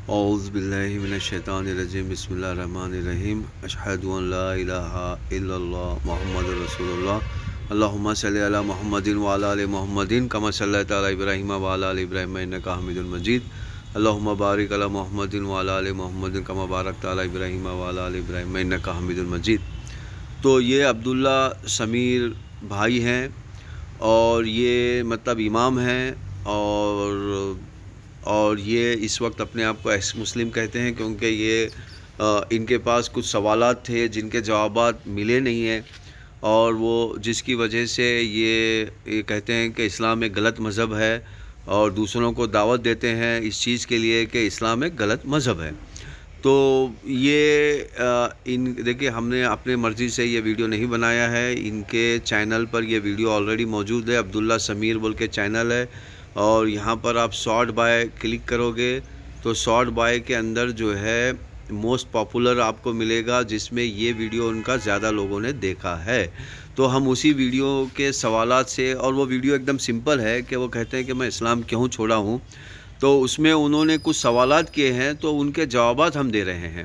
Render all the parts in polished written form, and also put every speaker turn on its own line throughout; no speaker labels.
اعوذ باللہ من الشیطان الرجیم بسم اللہ الرحمن الرحیم اشہد ان لا الہ الا اللہ محمد رسول اللہ اللہم صلی علی محمد وعلی آل محمد کما صلیت علی ابراہیم وعلی آل ابراہیم انک حمید مجید اللہم بارک علی محمد وعلی آل محمد کما بارکت علی ابراہیم وعلی آل ابراہیم انک حمید مجید۔ تو یہ عبداللہ سمیر بھائی ہیں اور یہ مطلب امام ہیں اور یہ اس وقت اپنے آپ کو ایکس مسلم کہتے ہیں، کیونکہ یہ ان کے پاس کچھ سوالات تھے جن کے جوابات ملے نہیں ہیں، اور وہ جس کی وجہ سے یہ کہتے ہیں کہ اسلام ایک غلط مذہب ہے اور دوسروں کو دعوت دیتے ہیں اس چیز کے لیے کہ اسلام ایک غلط مذہب ہے۔ تو یہ دیکھیے، ہم نے اپنے مرضی سے یہ ویڈیو نہیں بنایا ہے، ان کے چینل پر یہ ویڈیو آلریڈی موجود ہے، عبداللہ سمیر بول کے چینل ہے، اور یہاں پر آپ سارٹ بائی کلک کرو گے تو سارٹ بائی کے اندر جو ہے موسٹ پاپولر آپ کو ملے گا، جس میں یہ ویڈیو ان کا زیادہ لوگوں نے دیکھا ہے۔ تو ہم اسی ویڈیو کے سوالات سے، اور وہ ویڈیو ایک دم سمپل ہے کہ وہ کہتے ہیں کہ میں اسلام کیوں چھوڑا ہوں، تو اس میں انہوں نے کچھ سوالات کیے ہیں تو ان کے جوابات ہم دے رہے ہیں۔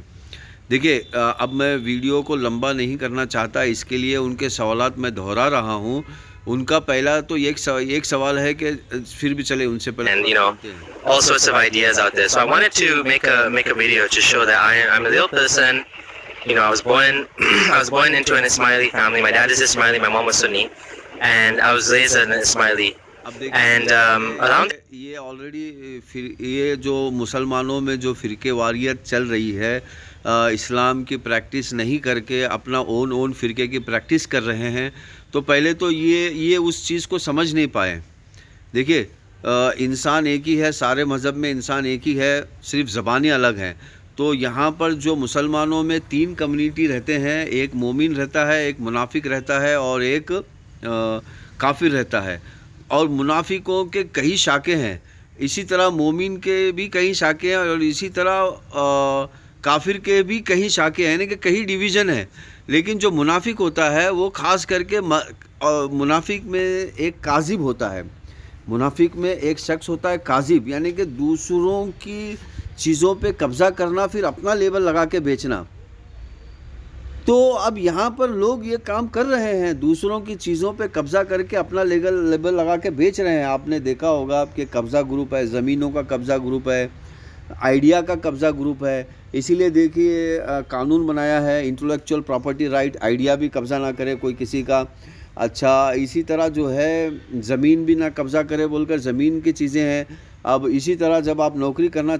دیکھیے، اب میں ویڈیو کو لمبا نہیں کرنا چاہتا، اس کے لیے ان کے سوالات میں دہرا رہا ہوں۔ ان کا پہلا تو ایک سوال ہے کہ پھر بھی چلے ان سے پہلے
and all sorts of ideas out there. So I wanted to make a video to show that I'm a real person. I was born I was born into an Ismaili family. My dad is Ismaili, my mom was Sunni, and I was raised as an Ismaili. And around
یہ already یہ جو مسلمانوں میں جو فرقے واریت چل رہی ہے، اسلام کی پریکٹس نہیں کر کے اپنا اون فرقے کی پریکٹس کر رہے ہیں، تو پہلے تو یہ اس چیز کو سمجھ نہیں پائے۔ دیکھیے، انسان ایک ہی ہے، سارے مذہب میں انسان ایک ہی ہے، صرف زبانیں الگ ہیں۔ تو یہاں پر جو مسلمانوں میں تین کمیونٹی رہتے ہیں، ایک مومن رہتا ہے، ایک منافق رہتا ہے، اور ایک کافر رہتا ہے، اور منافقوں کے کئی شاخیں ہیں، اسی طرح مومن کے بھی کئی شاخیں ہیں، اور اسی طرح کافر کے بھی کئی شاخیں ہیں، یعنی کہ کئی ڈویژن ہیں۔ لیکن جو منافق ہوتا ہے وہ خاص کر کے منافق میں ایک کاذب ہوتا ہے، منافق میں ایک شخص ہوتا ہے کاذب، یعنی کہ دوسروں کی چیزوں پہ قبضہ کرنا، پھر اپنا لیبل لگا کے بیچنا۔ تو اب یہاں پر لوگ یہ کام کر رہے ہیں، دوسروں کی چیزوں پہ قبضہ کر کے اپنا لیبل لگا کے بیچ رہے ہیں۔ آپ نے دیکھا ہوگا کہ قبضہ گروپ ہے، زمینوں کا قبضہ گروپ ہے، آئیڈیا کا قبضہ گروپ ہے۔ اسی لیے دیکھیے، قانون بنایا ہے انٹلیکچوئل پراپرٹی رائٹ، آئیڈیا بھی قبضہ نہ کرے کوئی کسی کا۔ اچھا، اسی طرح جو ہے زمین بھی نہ قبضہ کرے بول کر زمین کی چیزیں ہیں۔ اب اسی طرح جب آپ نوکری کرنا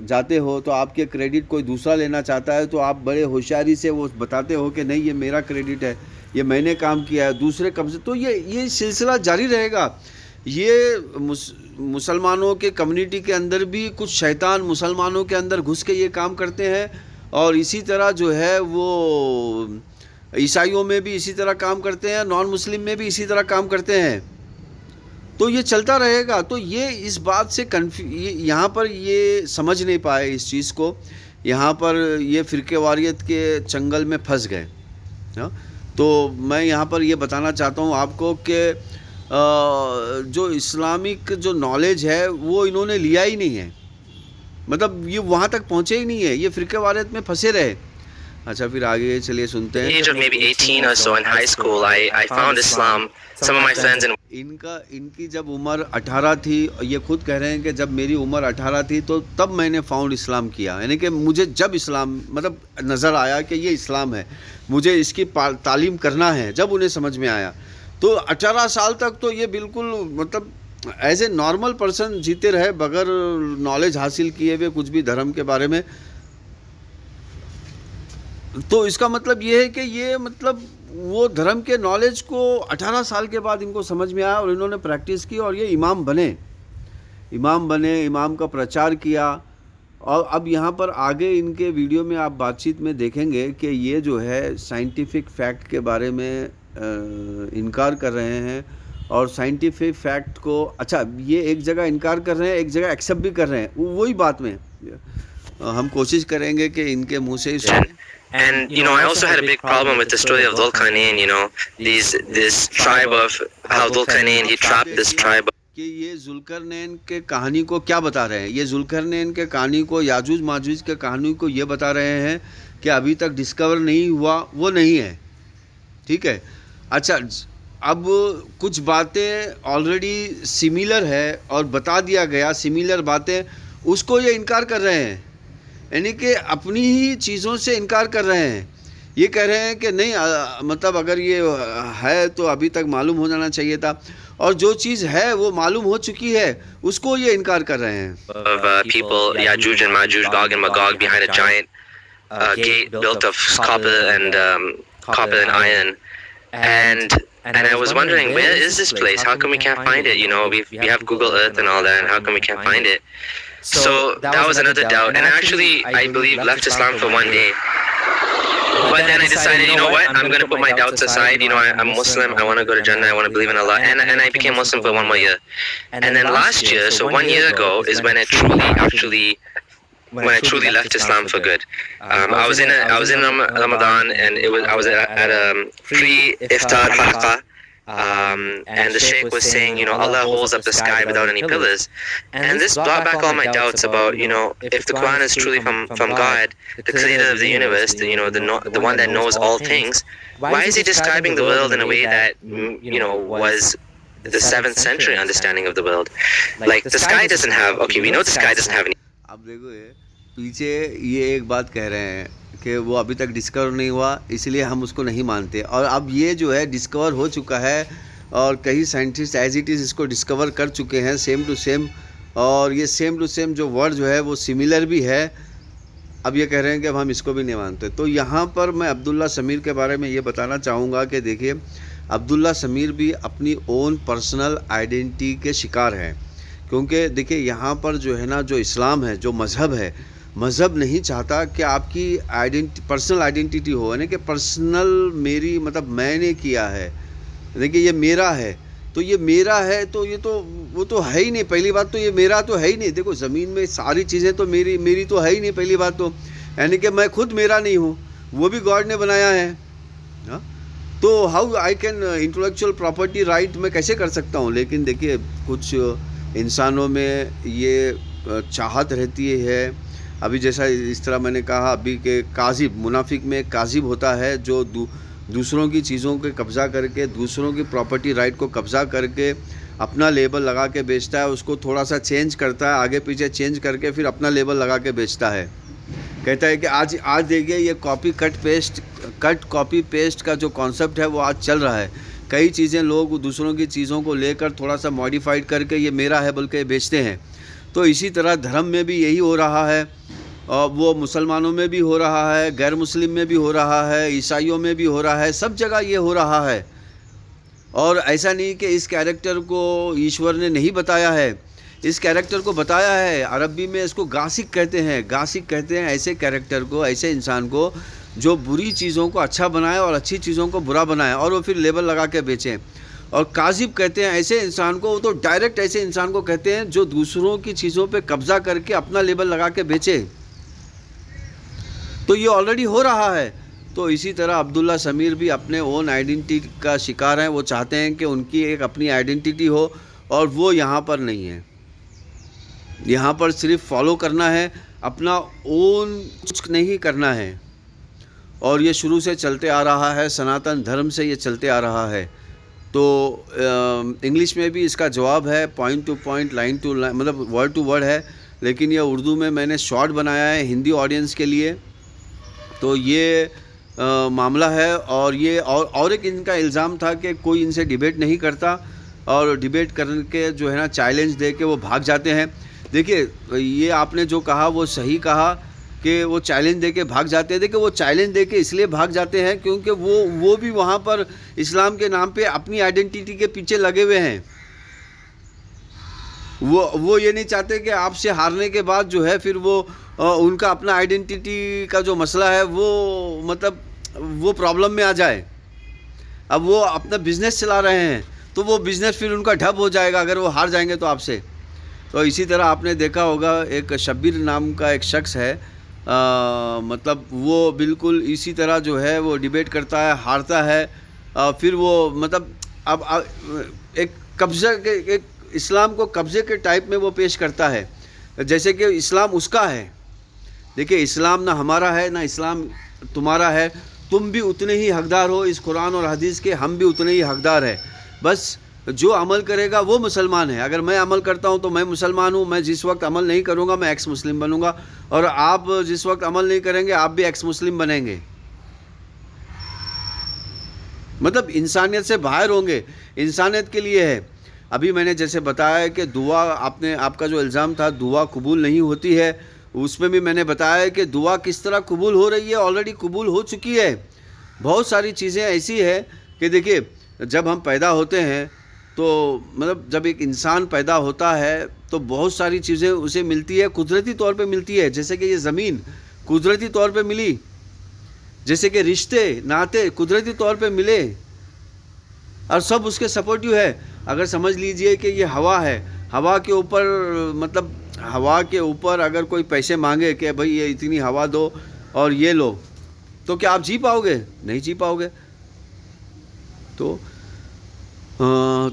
جاتے ہو تو آپ کے کریڈٹ کوئی دوسرا لینا چاہتا ہے، تو آپ بڑے ہوشیاری سے وہ بتاتے ہو کہ نہیں، یہ میرا کریڈٹ ہے، یہ میں نے کام کیا ہے، دوسرے قبضے۔ تو یہ سلسلہ جاری رہے گا۔ یہ مسلمانوں کے کمیونٹی کے اندر بھی کچھ شیطان مسلمانوں کے اندر گھس کے یہ کام کرتے ہیں، اور اسی طرح جو ہے وہ عیسائیوں میں بھی اسی طرح کام کرتے ہیں، نان مسلم میں بھی اسی طرح کام کرتے ہیں۔ تو یہ چلتا رہے گا۔ تو یہ اس بات سے یہاں پر یہ سمجھ نہیں پائے اس چیز کو، یہاں پر یہ فرقے واریت کے چنگل میں پھنس گئے۔ تو میں یہاں پر یہ بتانا چاہتا ہوں آپ کو کہ جو اسلامک جو نالج ہے وہ انہوں نے لیا ہی نہیں ہے، مطلب یہ وہاں تک پہنچے ہی نہیں ہے، یہ فرقے واریت میں پھنسے رہے۔ اچھا، پھر آگے چلیے سنتے ہیں۔
age of maybe 18 or so in high school, I found Islam. Some of my friends in
ان کی جب عمر 18 تھی، یہ خود کہہ رہے ہیں کہ جب میری عمر 18 تھی تو تب میں نے فاؤنڈ اسلام کیا، یعنی کہ مجھے جب اسلام مطلب نظر آیا کہ یہ اسلام ہے، مجھے اس کی تعلیم کرنا ہے، جب انہیں سمجھ میں آیا۔ تو 18 سال تک تو یہ بالکل مطلب ایز اے نارمل پرسن جیتے رہے، بغیر نالج حاصل کیے ہوئے کچھ بھی دھرم کے بارے میں۔ تو اس کا مطلب یہ ہے کہ یہ مطلب وہ دھرم کے نالج کو 18 سال کے بعد ان کو سمجھ میں آیا، اور انہوں نے پریکٹس کی، اور یہ امام بنے، امام کا پرچار کیا۔ اور اب یہاں پر آگے ان کے ویڈیو میں آپ بات چیت میں دیکھیں گے کہ یہ جو ہے سائنٹیفک فیکٹ کے بارے میں انکار کر رہے ہیں، اور سائنٹیفک فیکٹ کو اچھا یہ ایک جگہ انکار کر رہے ہیں، ایک جگہ ایکسیپٹ بھی کر رہے ہیں۔ وہی بات میں ہم کوشش کریں گے کہ ان کے منہ سے ہی
And I also had a big problem with the story of Dhul Qarnayn. This tribe of how Dhul Qarnayn, he trapped this tribe
کہ یہ ذوالقرنین کے کہانی کو کیا بتا رہے ہیں. یہ ذوالقرنین کے کہانی کو، یاجوج ماجوج کے کہانی کو یہ بتا رہے ہیں کہ ابھی تک ڈسکور نہیں ہوا وہ نہیں ہے. ٹھیک ہے. اچھا، اب کچھ باتیں آلریڈی سملر ہے اور بتا دیا گیا سملر باتیں، اس کو یہ انکار کر رہے ہیں. یعنی کہ اپنی ہی چیزوں سے انکار کر رہے ہیں. یہ کہہ رہے ہیں کہ نہیں، مطلب اگر یہ ہے تو ابھی تک معلوم ہو جانا چاہیے تھا، اور جو چیز ہے وہ معلوم ہو چکی ہے اس کو یہ انکار کر رہے ہیں.
of people, Yajuj and Majuj, Gog and Magog, behind a giant gate built of copper and iron. And I was wondering, where is this place? How come we can't find it? You know, we have Google Earth and all that, and how come we can't find it? So that was another doubt. And actually, I believe left Islam for one day. But then I decided, you know what, I'm going to put my doubts aside. You know, I'm Muslim, I want to go to Jannah, I want to believe in Allah. And I became Muslim for one more year. And then last year, so 1 year ago, is when I truly left Islam for good. I was in Ramadan, and I was at a free iftar halqa. And the Shaykh was saying, you know, Allah holds up the sky without any pillars. And this brought back all my doubts about, you know, if the Quran is truly from God, the creator of the universe, the one that knows all things, why is he describing the world in a way that, you know, was the 7th century understanding of the world? Like, the sky doesn't have, okay, we know the sky doesn't have any.
اب دیکھو یہ پیچھے یہ ایک بات کہہ رہے ہیں کہ وہ ابھی تک ڈسکور نہیں ہوا، اس لیے ہم اس کو نہیں مانتے. اور اب یہ جو ہے ڈسکور ہو چکا ہے، اور کئی سائنٹسٹ ایز اٹ از اس کو ڈسکور کر چکے ہیں سیم ٹو سیم. اور یہ سیم ٹو سیم جو ورڈ جو ہے وہ سملر بھی ہے. اب یہ کہہ رہے ہیں کہ اب ہم اس کو بھی نہیں مانتے. تو یہاں پر میں عبداللہ سمیر کے بارے میں یہ بتانا چاہوں گا کہ دیکھیے، عبداللہ سمیر بھی اپنی اون پرسنل آئیڈینٹی کے شکار ہیں. کیونکہ دیکھیے یہاں پر جو ہے نا، جو اسلام ہے، جو مذہب ہے، مذہب نہیں چاہتا کہ آپ کی پرسنل آئیڈینٹی ہو، یعنی کہ پرسنل میری مطلب میں نے کیا ہے، دیکھیے یہ میرا ہے تو یہ میرا ہے، تو یہ تو وہ تو ہے ہی نہیں. پہلی بات تو یہ میرا تو ہے ہی نہیں. دیکھو زمین میں ساری چیزیں تو میری تو ہے ہی نہیں. پہلی بات تو یعنی کہ میں خود میرا نہیں ہوں، وہ بھی گاڈ نے بنایا ہے. تو how I can intellectual property right میں کیسے کر سکتا ہوں؟ لیکن دیکھیے کچھ انسانوں میں یہ چاہت رہتی ہے. ابھی جیسا اس طرح میں نے کہا ابھی کہ کاذب، منافق میں کاذب ہوتا ہے جو دوسروں کی چیزوں کے قبضہ کر کے، دوسروں کی پراپرٹی رائٹ کو قبضہ کر کے اپنا لیبل لگا کے بیچتا ہے. اس کو تھوڑا سا چینج کرتا ہے، آگے پیچھے چینج کر کے پھر اپنا لیبل لگا کے بیچتا ہے. کہتا ہے کہ آج دیکھیے یہ کاپی پیسٹ کا جو کانسیپٹ ہے وہ آج چل رہا ہے. کئی چیزیں لوگ دوسروں کی چیزوں کو لے کر تھوڑا سا ماڈیفائڈ کر کے یہ میرا ہے بلکہ بیچتے ہیں. تو اسی طرح دھرم میں بھی یہی ہو رہا ہے، اور وہ مسلمانوں میں بھی ہو رہا ہے، غیر مسلم میں بھی ہو رہا ہے، عیسائیوں میں بھی ہو رہا ہے، سب جگہ یہ ہو رہا ہے. اور ایسا نہیں کہ اس کیریکٹر کو ایشور نے نہیں بتایا ہے، اس کیریکٹر کو بتایا ہے. عربی میں اس کو گاسک کہتے ہیں. گاسک کہتے ہیں ایسے کیریکٹر کو، ایسے انسان کو جو بری چیزوں کو اچھا بنائے اور اچھی چیزوں کو برا بنائے اور وہ پھر لیبل لگا کے بیچیں. اور کاذب کہتے ہیں ایسے انسان کو، وہ تو ڈائریکٹ ایسے انسان کو کہتے ہیں جو دوسروں کی چیزوں پہ قبضہ کر کے اپنا لیبل لگا کے بیچے. تو یہ آلریڈی ہو رہا ہے. تو اسی طرح عبداللہ سمیر بھی اپنے اون آئیڈینٹی کا شکار ہیں. وہ چاہتے ہیں کہ ان کی ایک اپنی آئیڈینٹی ہو، اور وہ یہاں پر نہیں ہے. یہاں پر صرف فالو کرنا ہے، اپنا اون کچھ نہیں کرنا ہے. اور یہ شروع سے چلتے آ رہا ہے، سناتن دھرم سے یہ چلتے آ رہا ہے. تو انگلش میں بھی اس کا جواب ہے، point to point, line to line, مطلب ورڈ ٹو ورڈ ہے. لیکن یہ اردو میں نے شارٹ بنایا ہے ہندی آڈینس کے لیے. تو یہ معاملہ ہے. اور یہ اور ایک ان کا الزام تھا کہ کوئی ان سے ڈیبیٹ نہیں کرتا، اور ڈیبیٹ کر کے جو ہے نا چیلنج دے کے وہ بھاگ جاتے ہیں. دیکھیے یہ آپ نے جو کہا وہ صحیح کہا کہ وہ چیلنج دے کے بھاگ جاتے ہیں. دیکھیں وہ چیلنج دے کے اس لیے بھاگ جاتے ہیں کیونکہ وہ بھی وہاں پر اسلام کے نام پہ اپنی آئیڈینٹی کے پیچھے لگے ہوئے ہیں. وہ یہ نہیں چاہتے کہ آپ سے ہارنے کے بعد جو ہے پھر وہ ان کا اپنا آئیڈینٹی کا جو مسئلہ ہے وہ مطلب وہ پرابلم میں آ جائے. اب وہ اپنا بزنس چلا رہے ہیں تو وہ بزنس پھر ان کا ڈھب ہو جائے گا اگر وہ ہار جائیں گے تو آپ سے. تو اسی طرح آپ نے دیکھا ہوگا ایک شبیر نام کا ایک شخص ہے، مطلب وہ بالکل اسی طرح جو ہے وہ ڈیبیٹ کرتا ہے، ہارتا ہے، پھر وہ مطلب اب ایک قبضہ اسلام کو قبضے کے ٹائپ میں وہ پیش کرتا ہے، جیسے کہ اسلام اس کا ہے۔ دیکھیے اسلام نہ ہمارا ہے نہ اسلام تمہارا ہے، تم بھی اتنے ہی حقدار ہو اس قرآن اور حدیث کے، ہم بھی اتنے ہی حقدار ہیں۔ بس جو عمل کرے گا وہ مسلمان ہے۔ اگر میں عمل کرتا ہوں تو میں مسلمان ہوں، میں جس وقت عمل نہیں کروں گا میں ایکس مسلم بنوں گا، اور آپ جس وقت عمل نہیں کریں گے آپ بھی ایکس مسلم بنیں گے۔ مطلب انسانیت سے باہر ہوں گے، انسانیت کے لیے ہے۔ ابھی میں نے جیسے بتایا کہ دعا، آپ کا جو الزام تھا دعا قبول نہیں ہوتی ہے، اس میں بھی میں نے بتایا کہ دعا کس طرح قبول ہو رہی ہے، آلریڈی قبول ہو چکی ہے۔ بہت ساری چیزیں ایسی ہے کہ دیکھیے جب ہم پیدا ہوتے ہیں تو مطلب جب ایک انسان پیدا ہوتا ہے تو بہت ساری چیزیں اسے ملتی ہے، قدرتی طور پہ ملتی ہے، جیسے کہ یہ زمین قدرتی طور پہ ملی، جیسے کہ رشتے ناطے قدرتی طور پہ ملے، اور سب اس کے سپورٹیو ہے۔ اگر سمجھ لیجئے کہ یہ ہوا ہے، ہوا کے اوپر مطلب ہوا کے اوپر اگر کوئی پیسے مانگے کہ بھئی یہ اتنی ہوا دو اور یہ لو، تو کیا آپ جی پاؤ گے؟ نہیں جی پاؤ گے۔ تو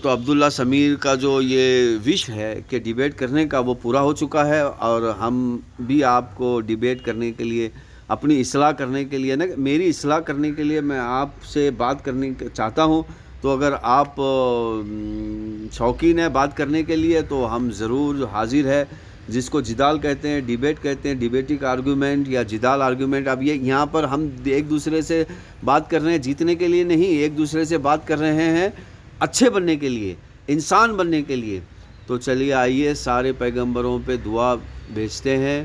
عبداللہ سمیر کا جو یہ وش ہے کہ ڈیبیٹ کرنے کا وہ پورا ہو چکا ہے، اور ہم بھی آپ کو ڈیبیٹ کرنے کے لیے، اپنی اصلاح کرنے کے لیے، نا میری اصلاح کرنے کے لیے میں آپ سے بات کرنے چاہتا ہوں۔ تو اگر آپ شوقین ہیں بات کرنے کے لیے تو ہم ضرور حاضر ہے، جس کو جدال کہتے ہیں، ڈیبیٹ کہتے ہیں، ڈیبیٹنگ آرگیومنٹ یا جدال آرگیومنٹ۔ اب یہ یہاں پر ہم ایک دوسرے سے بات کر رہے ہیں جیتنے کے لیے نہیں، ایک دوسرے سے بات کر رہے ہیں اچھے بننے کے لیے، انسان بننے کے لیے۔ تو چلیے آئیے سارے پیغمبروں پہ دعا بھیجتے ہیں۔